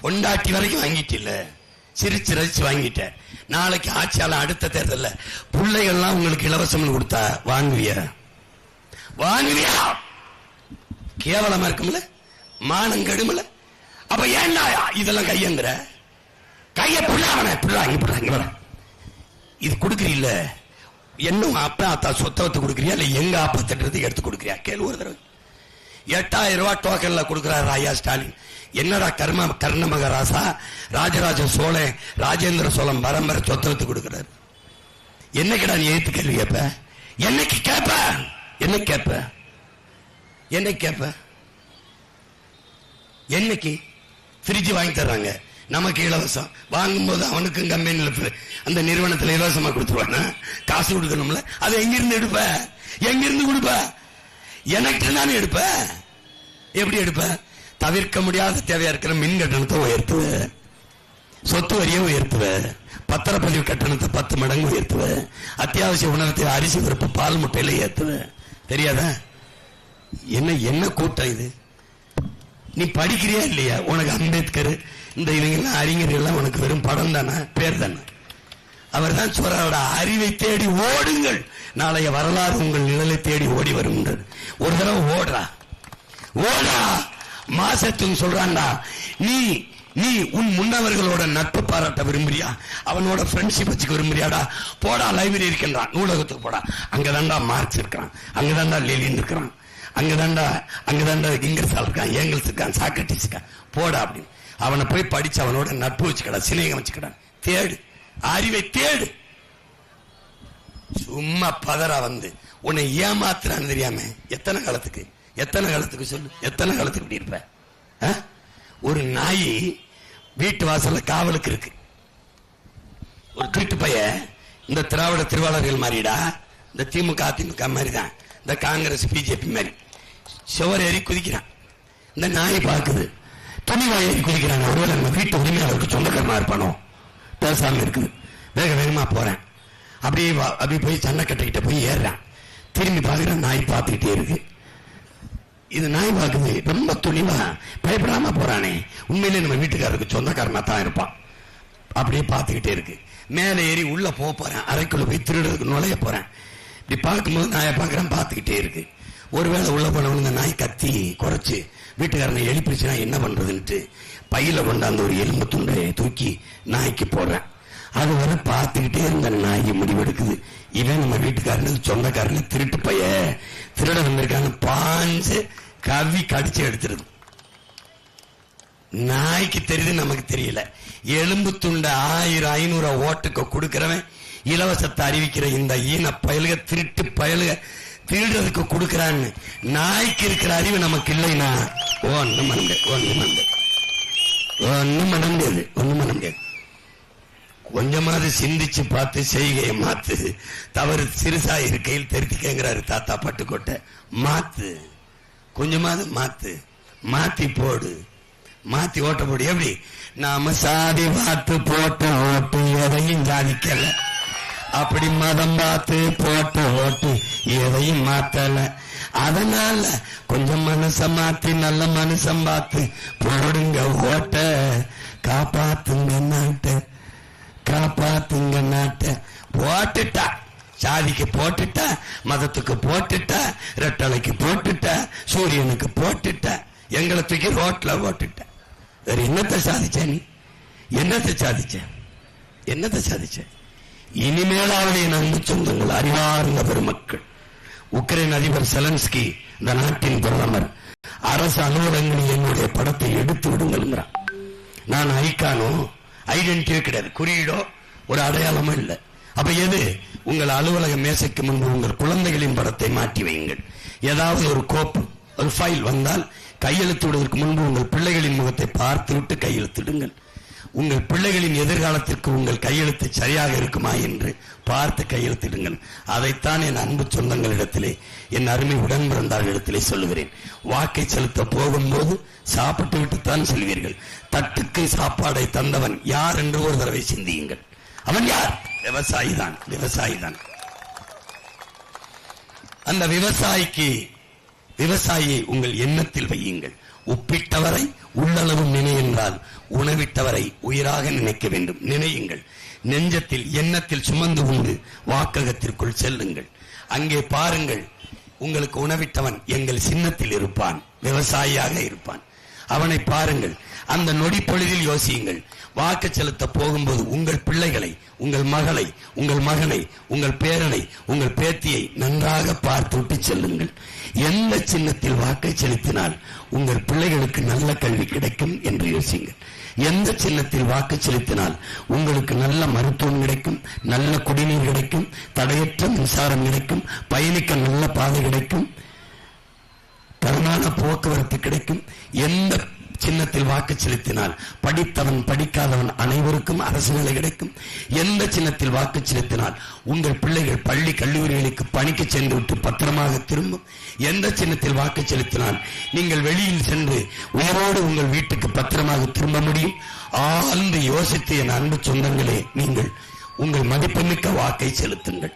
பொண்டாட்டி வரைக்கும் வாங்கிட்டு இல்ல, சிரிச்சு ரசிச்சு வாங்கிட்ட. நாளைக்கு ஆட்சியாளர் அடுத்த தேர்தலில் பிள்ளைகள்லாம் உங்களுக்கு இலவசம் கொடுத்தா வாங்குவியா? வாங்குவியா? கேவலமா இருக்கும்ல, மானம் கெடுமல. அப்ப ஏன்டா இதெல்லாம் கையங்கிற? கைய புள்ளாங்க இது கொடுக்குறீல்ல, என்ன அப்பா அத்தா சொத்தவத்து கொடுக்குறியா இல்ல எங்க அப்பா திட்டத்துக்கு எடுத்து கொடுக்குறியா? கேள்வி ஒரு தடவை. 8000 ரூபாய் டோக்கன்ல கொடுக்கிறார் ஐயா ஸ்டாலின். என்னடா கர்ணமக ராசா, ராஜராஜ சோழன், ராஜேந்திர சோழன் பரம்பரை சொத்தவத்து கொடுக்கிறார். என்னைக்குடா நீ எழுத்து கேள்வி கேட்ப? என்னைக்கு கேட்ப? என்ன கேட்ப? என்ன கேட்ப? என்னைக்கு ஃப்ரிட்ஜ் வாங்கி தர்றாங்க நமக்கு இலவசம், வாங்கும்போது அவனுக்கும் கம்பெனியில் அந்த நிறுவனத்தில் இலவசமா கொடுத்துருவாங்க, காசு கொடுக்கணும்ல. அதை எங்கிருந்து எடுப்ப? எங்கிருந்து கொடுப்ப? எனக்கு தானே எடுப்ப. எப்படி எடுப்ப? தவிர்க்க முடியாத தேவையா இருக்கிற மின் கட்டணத்தை உயர்த்துவ, சொத்து வரியை உயர்த்துவ, பத்திரப்பதிவு கட்டணத்தை 10 மடங்கு உயர்த்துவ, அத்தியாவசிய உணவத்தை அரிசி பருப்பு பால் முட்டையில ஏத்துவ. தெரியாதா? என்ன கூட்டம் இது? நீ படிக்கிறியா இல்லையா? உனக்கு அம்பேத்கர் இந்த இவங்கெல்லாம் அறிஞர்கள் உனக்கு வெறும் படம் தானே, பேர் தானே. அவர் தான் சொல்றாரோட அறிவை தேடி ஓடுங்கள், நாளைய வரலாறு உங்கள் நிழலை தேடி ஓடி வரும். ஒரு தடவை ஓடுறா மாசத்துன்னு சொல்றான்டா. நீ உன் முன்னவர்களோட நட்பு பாராட்ட விரும்புறியா? அவனோட ஃப்ரெண்ட்ஷிப் வச்சுக்க விரும்புறியாடா? போடா லைப்ரரி இருக்கின்றான், நூலகத்துக்கு போடா. அங்கதான்டா மார்க்ஸ் இருக்கிறான், அங்கதான்டா லெனின் இருக்கிறான், அங்கதான்டா இங்கர்சால் இருக்கான், ஏங்கல்ஸ் இருக்கான், சாக்ரட்டிஸ் இருக்கான். போடா அப்படின்னு அவனை போய் படிச்சு அவனோட நட்பு வச்சுக்கடா, சிநேகம் வச்சுக்கடா. தேடு, அறிவை தேடு. சும்மா பதறா வந்து உன்னை ஏமாத்துறான்னு தெரியாம எத்தனை காலத்துக்கு சொல்லு, எத்தனை காலத்துக்கு இப்படி இருப்ப? ஒரு நாய் வீட்டு வாசல்ல காவலுக்கு இருக்கு. ஒரு திருட்டு பைய இந்த திராவிட திருவாளர்கள் மாதிரிடா, இந்த திமுக அதிமுக மாதிரி தான், இந்த காங்கிரஸ் பிஜேபி மாதிரி சுவர் ஏறி குதிக்கிறான். இந்த நாயை பார்க்குது, துணிவா ஏறி குதிக்கிறாங்க. ஒருவேளை நம்ம வீட்டு உரிமையாளருக்கு சொந்தக்காரமா இருப்பானோ, பேசாம இருக்குது. வேகமா போறேன், அப்படியே போய் சண்டை கட்டிக்கிட்ட போய் ஏறுறான். திரும்பி பார்க்கிறேன், நாய் பார்த்துக்கிட்டே இருக்கு. இது நாய் பார்க்குது, ரொம்ப துணிவா பயப்படாம போறானே, உண்மையிலே நம்ம வீட்டுக்காரருக்கு சொந்தக்காரனா தான் இருப்பான். அப்படியே பார்த்துக்கிட்டே இருக்கு. மேலே ஏறி உள்ள போறேன், அறைக்குள்ள போய் திருடுறதுக்கு நுழைய போறேன். இப்படி பார்க்கும்போது நாயை பார்க்கிறேன், பார்த்துக்கிட்டே இருக்கு. ஒருவேளை உள்ள போனவங்க இந்த நாய் கத்தி குறைச்சு வீட்டுக்காரனை எழுப்பிச்சுன்னா என்ன பண்றதுன்ட்டு பையில கொண்டாந்து ஒரு எலும்பு துண்டை தூக்கி நாய்க்கு போடுறேன். அது வர பார்த்துக்கிட்டே இருந்த நாய் முடிவெடுக்குது, இவன் நம்ம வீட்டுக்காரனுக்கு சொந்தக்காரனு திருட்டு பைய திருட வந்திருக்கான்னு பாஞ்சு கவி கடிச்சு எடுத்துருது. நாய்க்கு தெரியுது, நமக்கு தெரியல. எலும்பு துண்டை 1000-500 ஓட்டுக்கு கொடுக்கிறவன் இலவசத்தை அறிவிக்கிற இந்த ஈன பயலுக, திருட்டு பயலுக திருடுறதுக்கு கொடுக்கிறான்னு நாய்க்கு இருக்கிற அறிவு நமக்கு இல்லைன்னா ஒண்ணும் பண்ண முடியாது. கொஞ்சமாவது சிந்திச்சு பார்த்து செய்கையை மாத்து. தவறு சிறுசா இருக்கையில் திருத்திக்கங்கிறாரு தாத்தா பட்டுக்கோட்டை. மாத்து, கொஞ்சமாவது மாத்தி போடு, மாத்தி ஓட்ட போடு. எப்படி? நாம சாதி பார்த்து போட்ட ஓட்டு எதையும் சாதிக்கல, அப்படி மதம் பார்த்து போட்ட ஓட்டு எதையும் மாத்தல. அதனால கொஞ்சம் மனச மாத்தி நல்ல மனுஷன் பார்த்து போடுங்க ஓட்ட. காப்பாத்துங்க நாட்டை. போட்டுட்டா, சாதிக்கு போட்டுட்டா, மதத்துக்கு போட்டுட்டா, ரெட்டலைக்கு போட்டுட்டா, சூரியனுக்கு போட்டுட்டா, எங்களை தூக்கி ரோட்ல போட்டுட்ட. வேற என்னத்தை சாதிச்ச? நீ என்னத்தை சாதிச்ச? இனிமேலாவது என் அன்பு சொந்தங்கள், அறிவார்ந்த பெருமக்கள், உக்ரைன் அதிபர் செலன்ஸ்கி, இந்த நாட்டின் பிரதமர், அரசு அலுவலகங்களில் என்னுடைய படத்தை எடுத்து விடுங்கள். நான் ஐகானோ ஐடென்டிட்டியோ கிடையாது, குறியீடோ ஒரு அடையாளமோ இல்லை. அப்ப எது? உங்கள் அலுவலக மேசைக்கு முன்பு உங்கள் குழந்தைகளின் படத்தை மாற்றி வையுங்கள். ஏதாவது ஒரு கோப்பு, ஒரு ஃபைல் வந்தால் கையெழுத்து விடுவதற்கு முன்பு உங்கள் பிள்ளைகளின் முகத்தை பார்த்து விட்டு கையெழுத்திடுங்கள். உங்கள் பிள்ளைகளின் எதிர்காலத்திற்கு உங்கள் கையெழுத்து சரியாக இருக்குமா என்று பார்த்து கையெழுத்திடுங்கள். அதைத்தான் என் அன்பு சொந்தங்களிடத்திலே, என் அருமை உடன் பிறந்தார்களிடத்திலே சொல்லுகிறேன். வாக்கை செலுத்த போகும்போது சாப்பிட்டு விட்டுத்தான் செல்வீர்கள். தட்டுக்கு சாப்பாடை தந்தவன் யார் என்று ஒரு தடவை சிந்தியுங்கள். அவன் யார்? விவசாயி தான். அந்த விவசாயியை உங்கள் எண்ணத்தில் வையுங்கள். உப்பிட்டவரை உள்ளளவும் நினை என்ற என்றால் உணவிட்டவரை உயிராக நினைக்க வேண்டும். நினையுங்கள். நெஞ்சத்தில் எண்ணத்தில் சுமந்து கொண்டு வாக்ககத்திற்குள் செல்லுங்கள். அங்கே பாருங்கள், உங்களுக்கு உணவிட்டவன் எங்கள் சின்னத்தில் இருப்பான், விவசாயியாக இருப்பான். அவனை பாருங்கள். அந்த நொடி பொழுதில் யோசியுங்கள். வாக்கு செலுத்த போகும்போது உங்கள் பிள்ளைகளை, உங்கள் மகளை, உங்கள் மகனை, உங்கள் பேரனை, உங்கள் பேத்தியை நன்றாக பார்த்து விட்டு செல்லுங்கள். எந்த சின்னத்தில் வாக்கை செலுத்தினால் உங்கள் பிள்ளைகளுக்கு நல்ல கல்வி கிடைக்கும் என்று யோசியுங்கள். எந்த சின்னத்தில் வாக்கு செலுத்தினால் உங்களுக்கு நல்ல மருத்துவம் கிடைக்கும், நல்ல குடிநீர் கிடைக்கும், தடையற்ற மின்சாரம் கிடைக்கும், பயணிக்க நல்ல பாதை கிடைக்கும், தரமான போக்குவரத்து கிடைக்கும். எந்த சின்னத்தில் வாக்கு செலுத்தினால் படித்தவன் படிக்காதவன் அனைவருக்கும் அரசு வேலை கிடைக்கும். எந்த சின்னத்தில் வாக்கு செலுத்தினால் உங்கள் பிள்ளைகள் பள்ளி கல்லூரிகளுக்கு பணிக்கு சென்று விட்டு பத்திரமாக திரும்பும். எந்த சின்னத்தில் வாக்கு செலுத்தினால் நீங்கள் வெளியில் சென்று உயிரோடு உங்கள் வீட்டுக்கு பத்திரமாக திரும்ப முடியும். ஆழ்ந்து யோசித்து என் அன்பு சொந்தங்களே, நீங்கள் உங்கள் மதிப்புமிக்க வாக்கை செலுத்துங்கள்.